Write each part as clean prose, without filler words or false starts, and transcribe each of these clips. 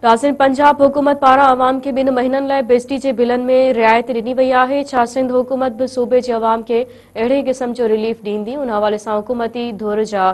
नाज़रीन, पंजाब हुकूमत पारां अवाम के 2 महीननि लाइ बिजली जे बिलनि में रियायत ॾिनी वई आहे। छा सिंध हुकूमत बि सूबे जे अवाम खे अहिड़े क़िस्म जो रिलीफ ॾींदी? उन हवाले सां हुकूमती धुर जा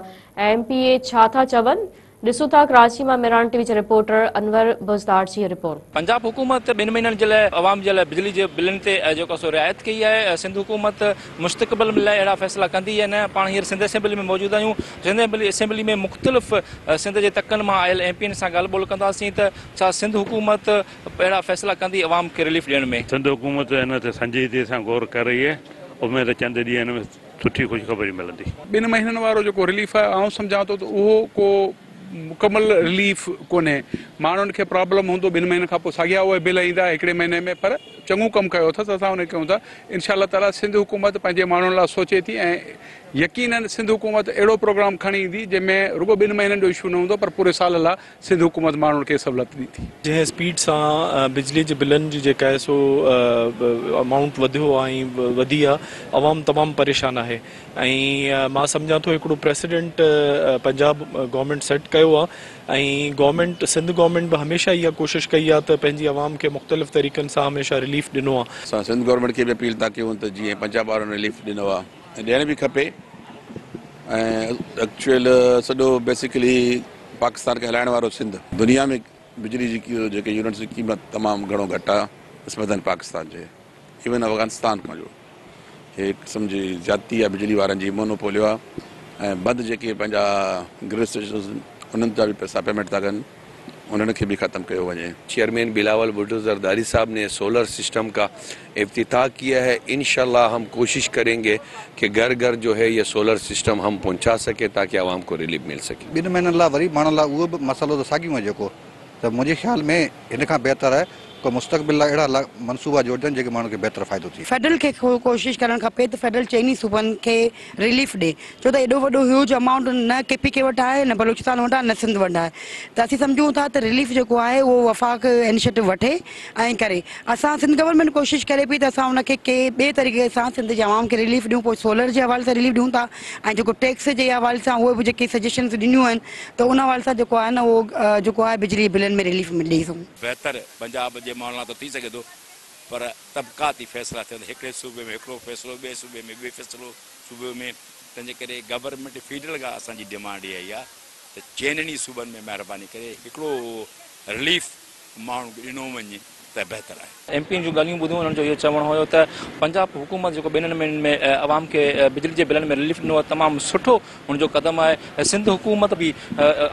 MPA छा था चवनि? ॾिसूं था कराची मां मिरान टीवी जे रिपोर्टर अनवर बुज़दार जी रिपोर्ट। पंजाब हुकूमत 2 महीननि जे लाइ अवाम जे लाइ बिजली जे बिलनि ते जेको सो रियायत कई आहे। सिंध हुकूमत मुस्तक़बिल लाइ अहिड़ा फ़ैसिला कंदी या न। पाण हींअर सिंध असेंबली में मौजूदु आहियूं। सिंध असेंबली में मुख़्तलिफ़ सिंध जे तकनि मां आयल MPN सां ॻाल्हि ॿोल कंदासीं त छा सिंध हुकूमत अहिड़ा फ़ैसिला कंदी अवाम खे रिलीफ ॾियण में? सिंध हुकूमत हिन ते संजीदगी सां गौर करे रही है। उमेद चंद ॾींहंनि में सुठी ख़ुशख़बरी मिलंदी। 2 महीननि वारो जेको रिलीफ आहे आउं सम्झां थो त उहो को मुकमल रिलीफ कोन्हे। माण्हुनि खे प्रॉब्लम हूंदो 2 महीननि खां पोइ साॻिया उहे बिल ईंदा 1 महीने में, पर चङो कमु कयो अथसि। असां उन कयूं था। इंशाअल्लाह ताला सिंध हुकूमत पंहिंजे माण्हुनि लाइ सोचे थी ऐं यकीनन सिंध हुकूमत अहिड़ो प्रोग्राम खणी ईंदी जंहिंमें रुगो 2 महीननि जो इशू न हूंदो, पर पूरे साल लाइ सिंध हुकूमत माण्हुनि खे सहूलियत ॾींदी। जंहिं स्पीड सां बिजली जे बिलनि जी जेका आहे सो अमाउंट वधियो आहे ऐं वधी आहे, अवाम तमामु परेशान आहे। ऐं मां सम्झां थो हिकिड़ो प्रेसिडेंट पंजाब गवर्नमेंट सेट कयो आहे ऐं गवर्नमेंट सिंध गवर्नमेंट बि हमेशह इहा कोशिशि कई आहे त पंहिंजी अवाम खे मुख़्तलिफ़ तरीक़नि सां हमेशह रिलीफ ॾिनो आहे। असां सिंध गवर्नमेंट खे बि अपील था कयूं त जीअं पंजाब वारनि रिलीफ ॾिनो आहे ऐं ॾियण बि खपे। ऐं एक्चुअल सॼो बेसिकली पाकिस्तान खे हलाइण वारो सिंध। दुनिया में बिजली जी जेके यूनिट्स जी क़ीमत तमामु घणो घटि आहे निस्बतन पाकिस्तान जे, इवन अफ़गानिस्तान खां जो। हे हिकु क़िस्म जी ज़्यादती आहे बिजली वारनि जी, मोनोपोलियो आहे। ऐं बंदि जेके पंहिंजा ग्रिड स्टेशन उन्हनि जा बि पैसा पेमेंट था कनि, उन्हनि खे भी ख़त्म किया वञे। चेयरमैन बिलावल भुट्टो जरदारी साहब ने सोलर सिस्टम का इफ्तिताह किया है। इंशाल्लाह हम कोशिश करेंगे कि घर घर जो है ये सोलर सिस्टम हम पहुंचा सके ताकि आवाम को रिलीफ मिल सके। 2 महीननि लाइ वरी माण्हुनि लाइ उहो बि मसइलो त साॻियो आहे जेको, त मुंहिंजे ख़्याल में हिन खां बहितर आहे को मुस्तक़बिल लाइ अहिड़ा मनसूबा जोड़जनि जेके माण्हुनि खे बहितर फ़ाइदो थिए। फेडरल खे कोशिशि करणु खपे त फेडरल चइनी सूबनि खे रिलीफ ॾे, छो त एॾो वॾो ह्यूज अमाउंट न KPK वटि आहे, न बलूचिस्तान वटि आहे, न सिंध वटि आहे। त असीं सम्झूं था त रिलीफ जेको आहे उहो वफ़ाक़ इनिशिएटिव वठे ऐं करे। असां सिंध गवर्नमेंट कोशिशि करे पई त असां उनखे ॿिए तरीक़े सां सिंध जे अवाम खे रिलीफ ॾियूं। पोइ सोलर जे हवाले सां रिलीफ ॾियूं था ऐं जेको टैक्स जे हवाले सां उहे बि जेके सजेशन्स ॾिनियूं आहिनि त उन हवाले सां जेको आहे न उहो जेको आहे बिजली बिलनि में रिलीफ ॾेई सघूं। बहितर पंजाब जे माण्हुनि लाइ त थी सघे थो, पर तबक़ाती फ़ैसिला थियनि। हिकिड़े सूबे में हिकिड़ो फ़ैसिलो, ॿिए सूबे में ॿिए फ़ैसिलो सूबे में। तंहिंजे करे गवर्नमेंट फेडरल खां असांजी डिमांड इहा ई आहे त चइनी सूबनि में महिरबानी करे हिकिड़ो रिलीफ माण्हू ॾिनो वञे त बहितर आहे। MPN जूं ॻाल्हियूं ॿुधियूं, उन्हनि जो इहो चवणु हुयो त पंजाब हुकूमत जेको 2 महीननि में अवाम खे बिजली जे बिलनि में रिलीफ ॾिनो आहे, तमामु सुठो हुनजो क़दम आहे। सिंध हुकूमत बि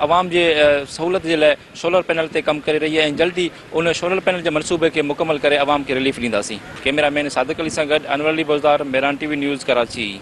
अवाम जे सहूलियत जे लाइ सोलर पैनल ते कमु करे रही आहे ऐं जल्दी उन सोलर पैनल जे मनसूबे खे मुकमल करे अवाम खे रिलीफ ॾींदासीं। कैमरामैन सादिक अली सां गॾु अनवर अली बुज़दार, मिरान TV न्यूज़, कराची।